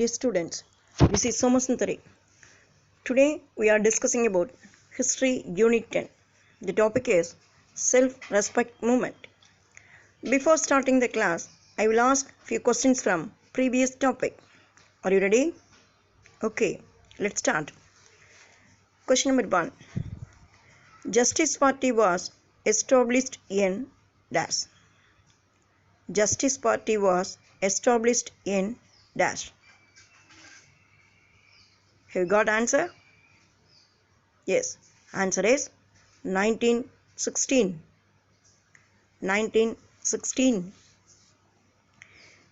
dear students. This is Somasundari. Today we are discussing about History Unit 10. The topic is Self-Respect Movement. Before starting the class, I will ask few questions from previous topic. Are you ready? Okay, let's start. Question number 1. Justice Party was established in dash. Justice Party was established in dash. Have you got answer? Yes, answer is 1916. 1916.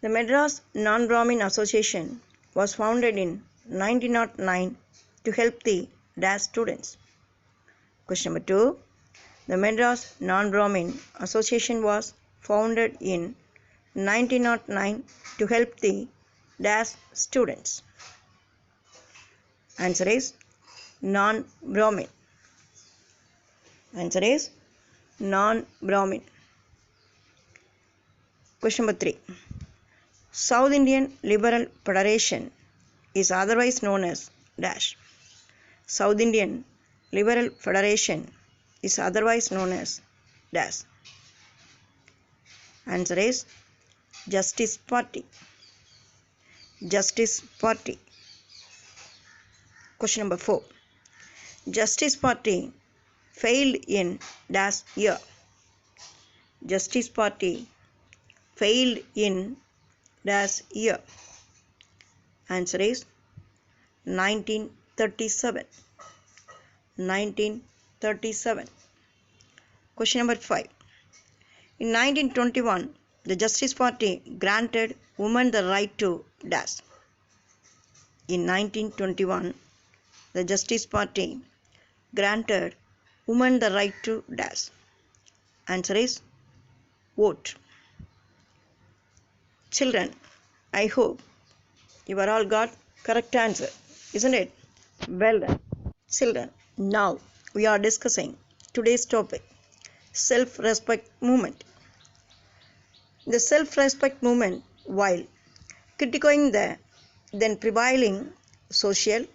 The Madras Non-Brahmin Association was founded in 1909 to help the dash students. Question number 2. The Madras Non-Brahmin Association was founded in 1909 to help the dash students. Answer is non-Brahmin. Answer is non-Brahmin. Question number 3. South Indian Liberal Federation is otherwise known as dash. South Indian Liberal Federation is otherwise known as dash. Answer is Justice Party. Justice Party. Question number 4. Justice Party failed in dash year. Justice Party failed in dash year. Answer is 1937. 1937. Question number 5. In 1921, the Justice Party granted women the right to dash. In 1921, the Justice Party granted women the right to dash. Answer is vote. Children, I hope you are all got correct answer, isn't it? Well done. Children, now we are discussing today's topic, self-respect movement. The self-respect movement, while critiquing the then prevailing social,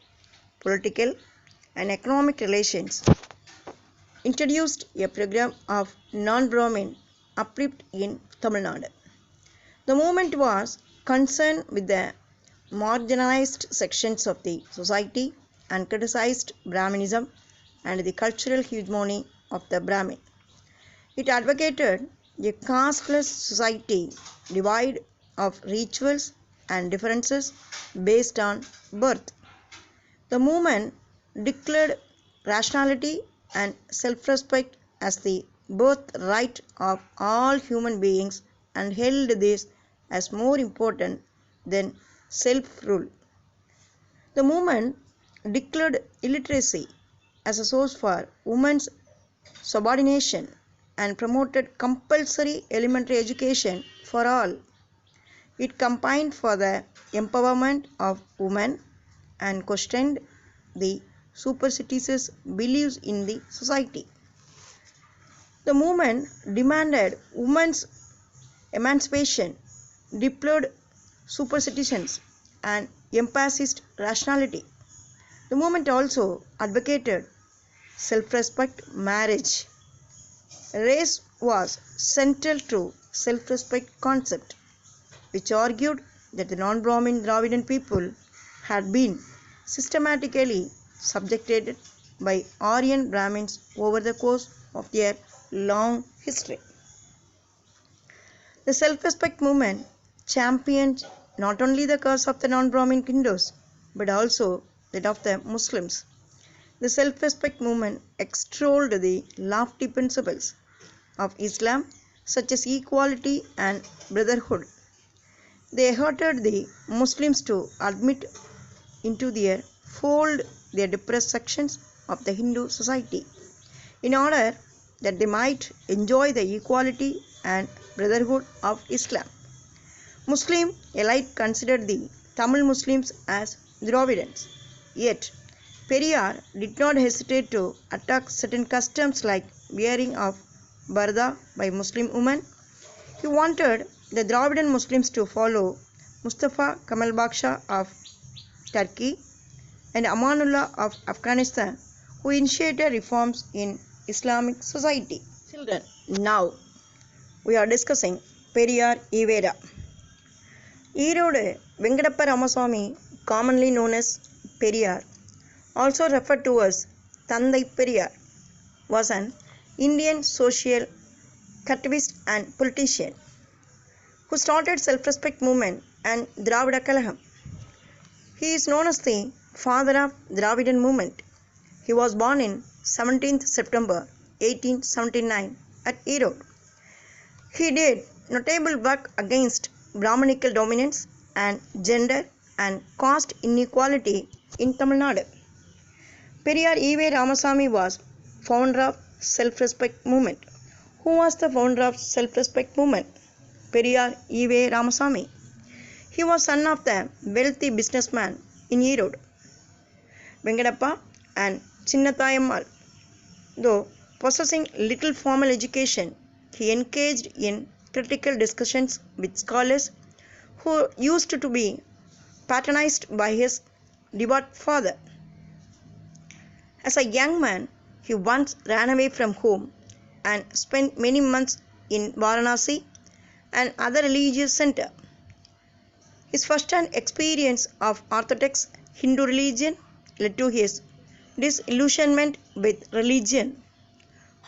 political and economic relations, introduced a program of non-Brahmin uplift in Tamil Nadu. The movement was concerned with the marginalized sections of the society and criticized Brahminism and the cultural hegemony of the Brahmin. It advocated a casteless society devoid of rituals and differences based on birth. The movement declared rationality and self-respect as the birthright of all human beings and held this as more important than self-rule. The movement declared illiteracy as a source for women's subordination and promoted compulsory elementary education for all. It campaigned for the empowerment of women and questioned the superstitious beliefs in the society. The movement demanded women's emancipation, deplored superstitions, and emphasized rationality. The movement also advocated self-respect marriage. Race was central to self-respect concept, which argued that the non-Brahmin Dravidian people had been systematically subjected by Aryan Brahmins over the course of their long history. The self-respect movement championed not only the cause of the non-Brahmin Hindus but also that of the Muslims. The self-respect movement extolled the lofty principles of Islam such as equality and brotherhood. They exhorted the Muslims to admit into their fold their depressed sections of the Hindu society in order that they might enjoy the equality and brotherhood of Islam. Muslim elite considered the Tamil Muslims as Dravidians. Yet, Periyar did not hesitate to attack certain customs like wearing of barda by Muslim women. He wanted the Dravidian Muslims to follow Mustafa Kamal Baksha of Turkey, and Amanullah of Afghanistan, who initiated reforms in Islamic society. Children, now we are discussing Periyar Ivera. Erode Venkatappa Ramaswamy, commonly known as Periyar, also referred to as Thandai Periyar, was an Indian social activist and politician who started self-respect movement and Dravida Kalaham. He is known as the father of Dravidian movement. He was born in 17th September 1879 at Erode. He did notable work against Brahmanical dominance and gender and caste inequality in Tamil Nadu. Periyar E.V. Ramaswamy was founder of self-respect movement. Who was the founder of self-respect movement? Periyar E.V. Ramaswamy. He was son of the wealthy businessman in Erode, Venkatappa and Chinnatayammal. Though possessing little formal education, he engaged in critical discussions with scholars who used to be patronized by his devout father. As a young man, he once ran away from home and spent many months in Varanasi and other religious centers. His first-hand experience of orthodox Hindu religion led to his disillusionment with religion.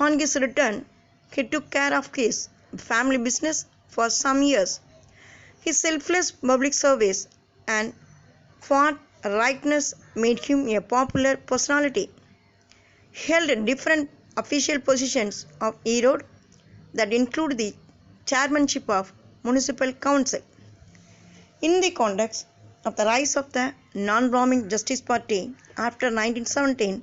On his return, he took care of his family business for some years. His selfless public service and for rightness made him a popular personality. He held different official positions of Erode that include the chairmanship of municipal council. In the context of the rise of the non-Brahmin Justice Party after 1917,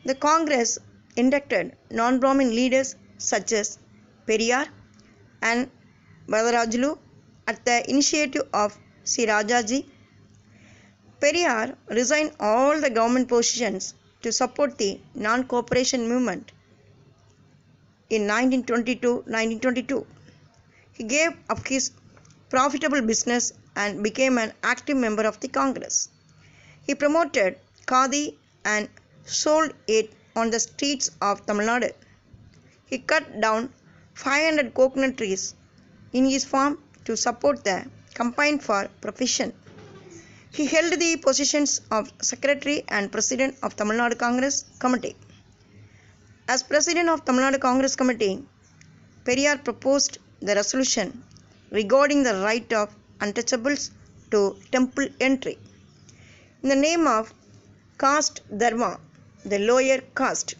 the Congress inducted non-Brahmin leaders such as Periyar and Vadarajulu at the initiative of C. Rajaji. Periyar resigned all the government positions to support the non-cooperation movement in 1922. He gave up his profitable business and became an active member of the Congress. He promoted khadi and sold it on the streets of Tamil Nadu. He cut down 500 coconut trees in his farm to support the Combine for Profession. He held the positions of Secretary and President of Tamil Nadu Congress Committee. As President of Tamil Nadu Congress Committee, Periyar proposed the resolution regarding the right of untouchables to temple entry. In the name of caste dharma, the lower caste,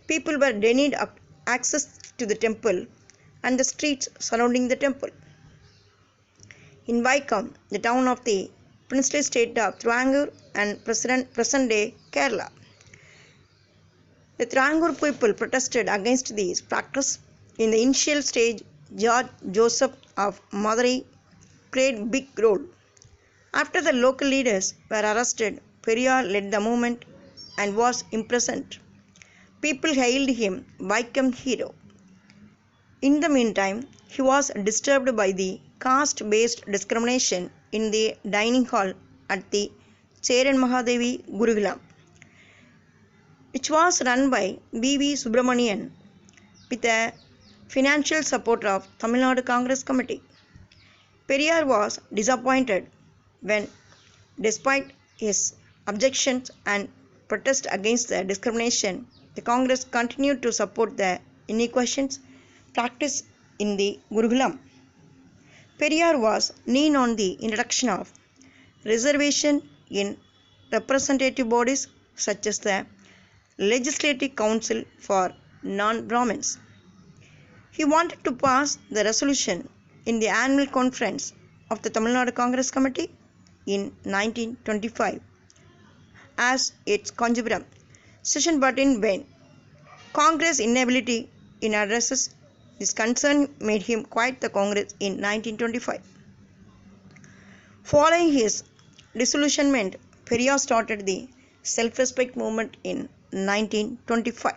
people were denied access to the temple and the streets surrounding the temple. In Vaikom, the town of the princely state of Thiruvangor and present-day Kerala, the Thiruvangor people protested against this practice. In the initial stage, George Joseph of Madurai played big role. After the local leaders were arrested, Periyar led the movement and was imprisoned. People hailed him Vaikom hero. In the meantime, he was disturbed by the caste-based discrimination in the dining hall at the Cheran Mahadevi Gurukulam, which was run by B.V. Subramanian with the financial support of Tamil Nadu Congress Committee. Periyar was disappointed when, despite his objections and protest against the discrimination, the Congress continued to support the inequalities practiced in the Gurukulam. Periyar was keen on the introduction of reservation in representative bodies such as the Legislative Council for non-Brahmins. He wanted to pass the resolution in the annual conference of the Tamil Nadu Congress Committee in 1925 as its conjurum session, but in vain. Congress inability in addresses this concern made him quit the Congress in 1925. Following his disillusionment, Periyar started the self-respect movement in 1925.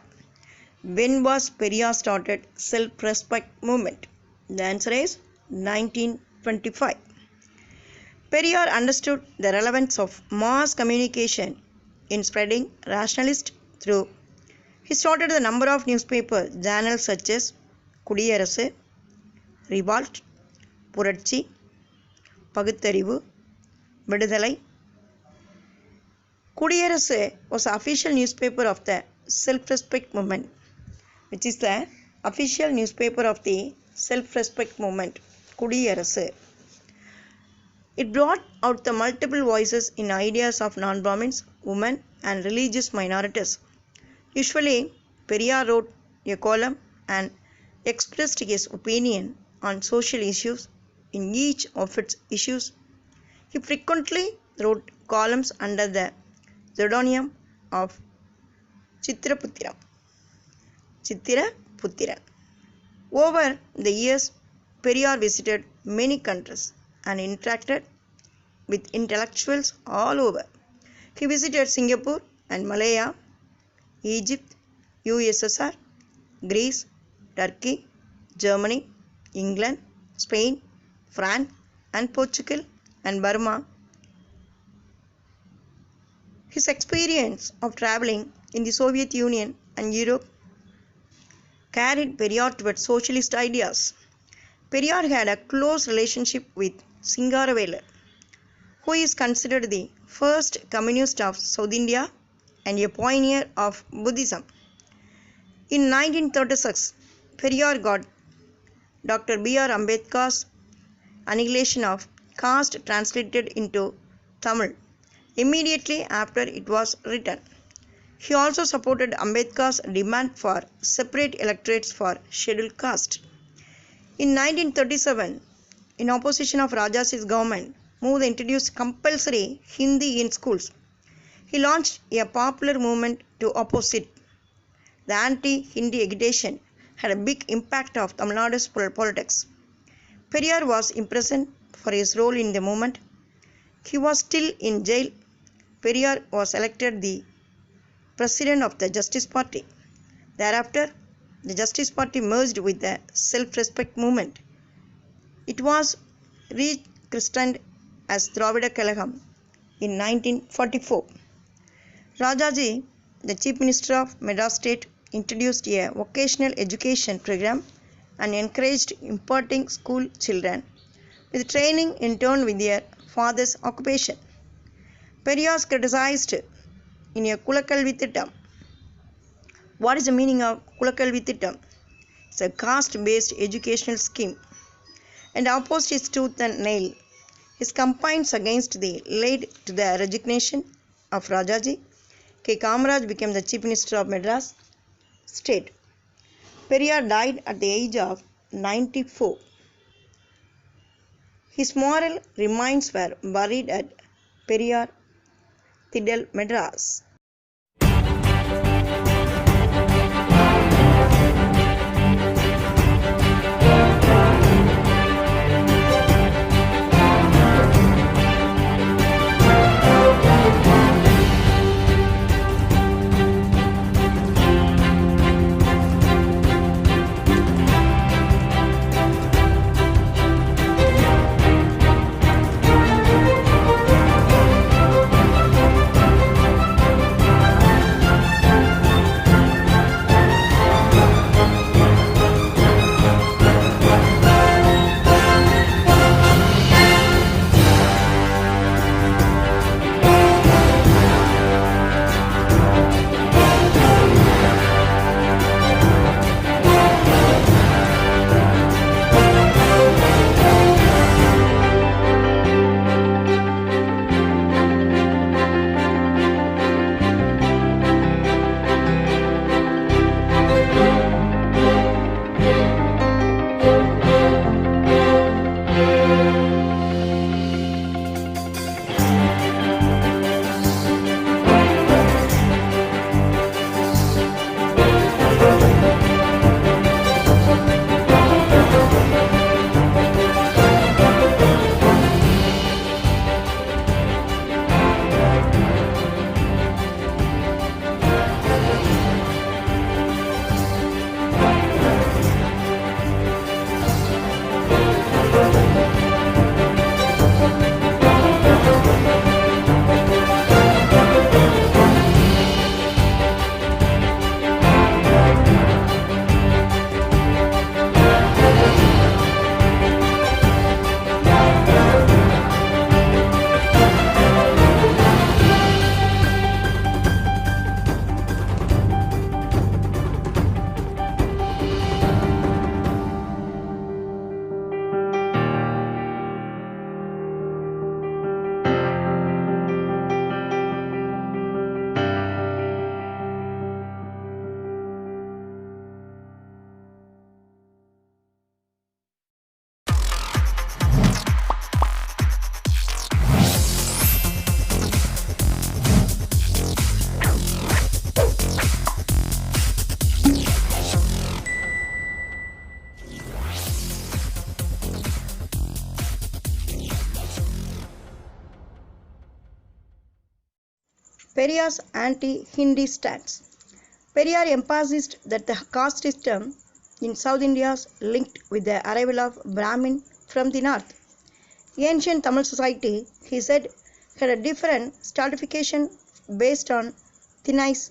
When was Periyar started self-respect movement? The answer is 1925. Periyar understood the relevance of mass communication in spreading rationalist through. He started a number of newspaper journals such as Kudiyarasu, Revolt, Puratchi, Pagutarivu, Viduthalai. Kudiyarasu was the official newspaper of the self-respect movement, which is the official newspaper of the self-respect movement, Kudiyarasu. It brought out the multiple voices in ideas of non-Brahmins, women and religious minorities. Usually, Periyar wrote a column and expressed his opinion on social issues in each of its issues. He frequently wrote columns under the pseudonym of Chitraputhiran. Over the years, Periyar visited many countries and interacted with intellectuals all over. He visited Singapore and Malaya, Egypt, USSR, Greece, Turkey, Germany, England, Spain, France, and Portugal and Burma. His experience of traveling in the Soviet Union and Europe carried Periyar towards socialist ideas. Periyar had a close relationship with Singaravelu, who is considered the first communist of South India and a pioneer of Buddhism. In 1936, Periyar got Dr. B.R. Ambedkar's Annihilation of Caste translated into Tamil immediately after it was written. He also supported Ambedkar's demand for separate electorates for scheduled caste. In 1937, in opposition of Rajaji's government, moved introduced compulsory Hindi in schools. He launched a popular movement to oppose it. The anti-Hindi agitation had a big impact on Tamil Nadu's politics. Periyar was imprisoned for his role in the movement. He was still in jail. Periyar was elected the president of the Justice Party. Thereafter, the Justice Party merged with the self-respect movement. It was rechristened as Dravida Kalagam in 1944. Rajaji, the Chief Minister of Madras State, introduced a vocational education program and encouraged imparting school children with training in turn with their father's occupation. Periyar criticized in a Kulakalvi Thittam. What is the meaning of Kulakalvi Thittam? It's a caste-based educational scheme and opposed his tooth and nail. His campaigns against the led to the resignation of Rajaji. K. Kamaraj became the Chief Minister of Madras State. Periyar died at the age of 94. His moral remains were buried at Periyar Thidal, Madras. Periyar's anti-Hindi stance. Periyar emphasized that the caste system in South India is linked with the arrival of Brahmin from the north. Ancient Tamil society, he said, had a different stratification based on thin ice,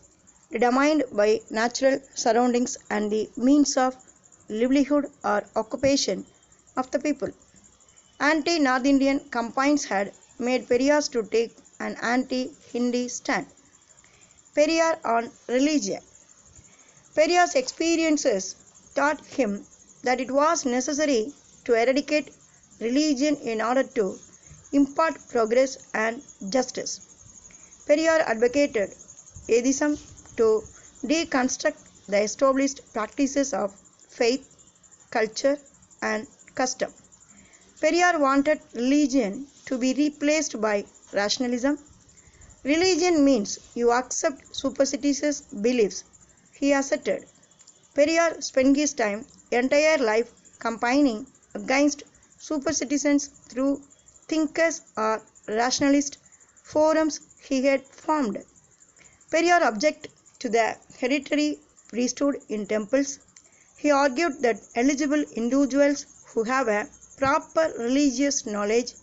determined by natural surroundings and the means of livelihood or occupation of the people. Anti-North Indian campaigns had made Periyar to take an anti-Hindi stand. Periyar on religion. Periyar's experiences taught him that it was necessary to eradicate religion in order to impart progress and justice. Periyar advocated atheism to deconstruct the established practices of faith, culture, and custom. Periyar wanted religion to be replaced by rationalism. Religion means you accept superstitious beliefs, he asserted. Periyar spent his entire life campaigning against superstitions through thinkers or rationalist forums he had formed. Periyar objected to the hereditary priesthood in temples. He argued that eligible individuals who have a proper religious knowledge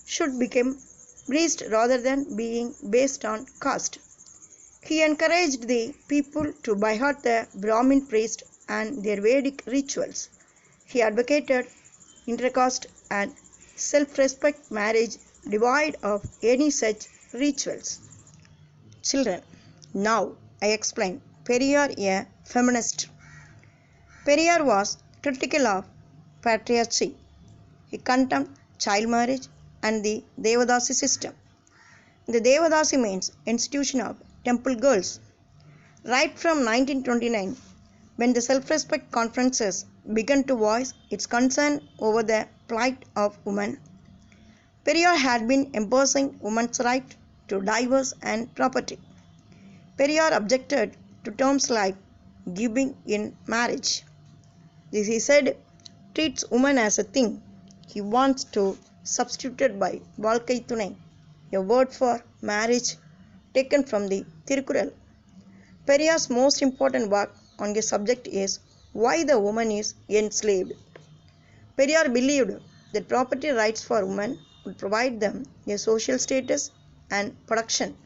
should become priests rather than being based on caste. He encouraged the people to byheart the Brahmin priest and their Vedic rituals. He advocated intercaste and self-respect marriage devoid of any such rituals. Children, now I explain Periyar, a feminist. Periyar was critical of patriarchy. He condemned child marriage and the Devadasi system. The Devadasi means institution of temple girls. Right from 1929, when the self-respect conferences began to voice its concern over the plight of women, Periyar had been imposing women's right to divorce and property. Periyar objected to terms like giving in marriage. This, he said, treats women as a thing. He wants to substitute it by Valkai Thunai, a word for marriage taken from the Tirukural. Periyar's most important work on this subject is Why the Woman is Enslaved. Periyar believed that property rights for women would provide them a social status and protection.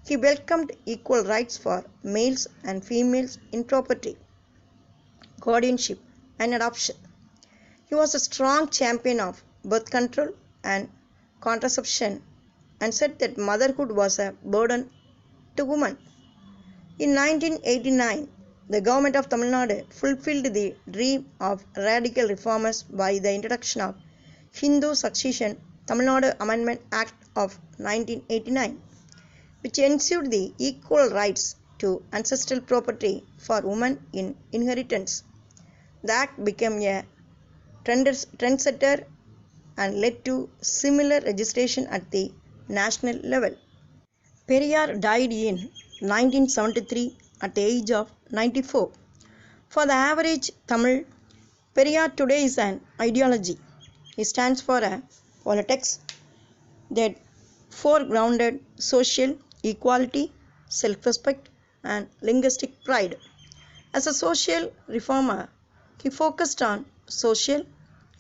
He welcomed equal rights for males and females in property, guardianship, and adoption. He was a strong champion of birth control and contraception and said that motherhood was a burden to women. In 1989, the government of Tamil Nadu fulfilled the dream of radical reformers by the introduction of Hindu Succession Tamil Nadu Amendment Act of 1989, which ensured the equal rights to ancestral property for women in inheritance. The act became a trendsetter and led to similar legislation at the national level. Periyar died in 1973 at the age of 94. For the average Tamil, Periyar today is an ideology. It stands for a politics that foregrounded social equality, self-respect, and linguistic pride. As a social reformer, he focused on social,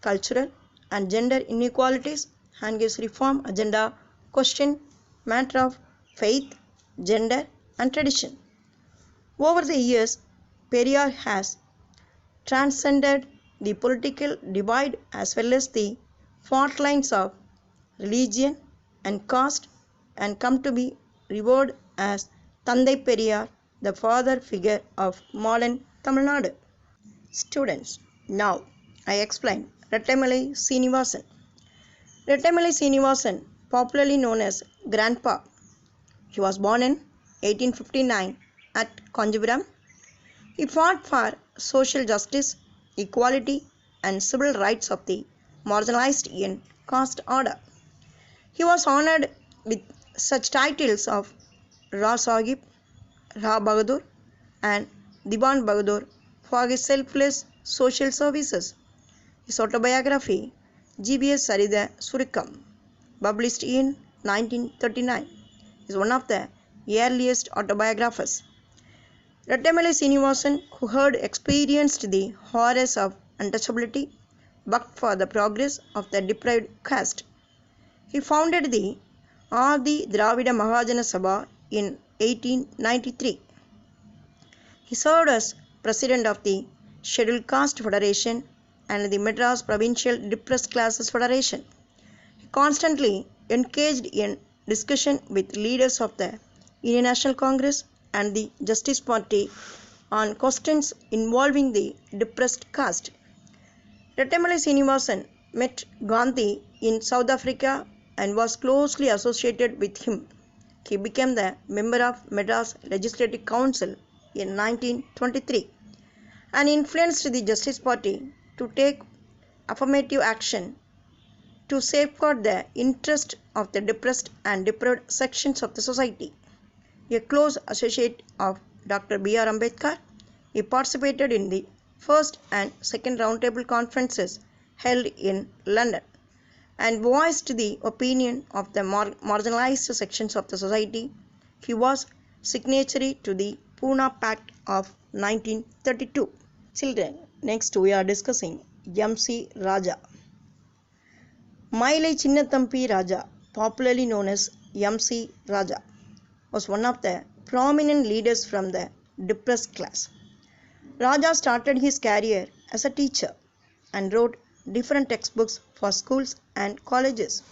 cultural, and gender inequalities, and his reform agenda questioned matter of faith, gender, and tradition. Over the years, Periyar has transcended the political divide as well as the fault lines of religion and caste and come to be revered as Thandai Periyar, the father figure of modern Tamil Nadu. Students, now I explain Rattamallai Srinivasan. Rattamallai Srinivasan, popularly known as Grandpa. He was born in 1859 at Kanjipuram. He fought for social justice, equality, and civil rights of the marginalized in caste order. He was honored with such titles of Ra Sahib, Ra Bahadur, and Diwan Bahadur for his selfless social services. His autobiography, GBS Sarida Surikam, published in 1939, is one of the earliest autobiographers. Rattamale Srinivasan, who had experienced the horrors of untouchability, worked for the progress of the deprived caste. He founded the Adi Dravida Mahajana Sabha in 1893. He served as president of the Scheduled Caste Federation and the Madras Provincial Depressed Classes Federation. He constantly engaged in discussion with leaders of the Indian National Congress and the Justice Party on questions involving the depressed caste. Rattamale Srinivasan met Gandhi in South Africa and was closely associated with him. He became the member of Madras Legislative Council in 1923 and influenced the Justice Party to take affirmative action to safeguard the interest of the depressed and deprived sections of the society. A close associate of Dr. B.R. Ambedkar, he participated in the first and second roundtable conferences held in London and voiced the opinion of the marginalized sections of the society. He was signatory to the Pune Pact of 1932. Children, next we are discussing M.C. Raja. Mailai Chinnathampi Raja, popularly known as M.C. Raja, was one of the prominent leaders from the depressed class. Raja started his career as a teacher and wrote different textbooks for schools and colleges.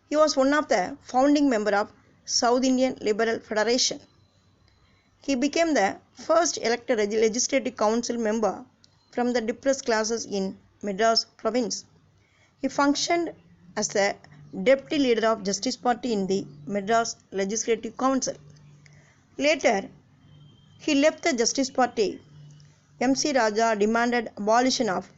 He was one of the founding members of South Indian Liberal Federation. He became the first elected legislative council member from the depressed classes in Madras province. He functioned as the deputy leader of Justice Party in the Madras Legislative Council. Later, he left the Justice Party. M.C. Raja demanded abolition of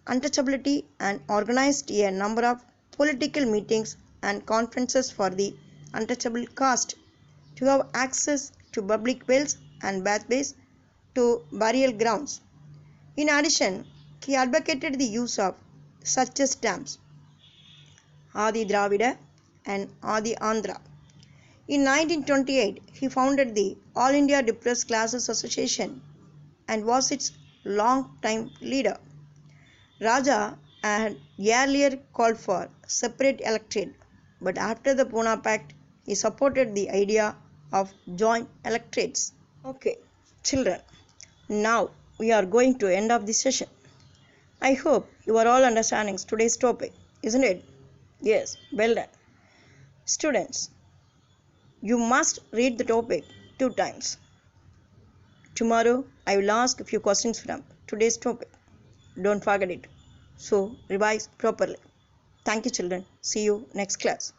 untouchability and organized a number of political meetings and conferences for the untouchable caste to have access to public wells and bathways to burial grounds. In addition, he advocated the use of such as terms Adi Dravida and Adi Andhra. In 1928, he founded the All India Depressed Classes Association and was its long-time leader. Raja had earlier called for separate electorate, but after the Pune Pact, he supported the idea of joint electorates. Okay, children, now we are going to end of this session. I hope you are all understanding today's topic, isn't it? Yes, well done. Students, you must read the topic 2 times. Tomorrow I will ask a few questions from today's topic. Don't forget it. So revise properly. Thank you children. See you next class.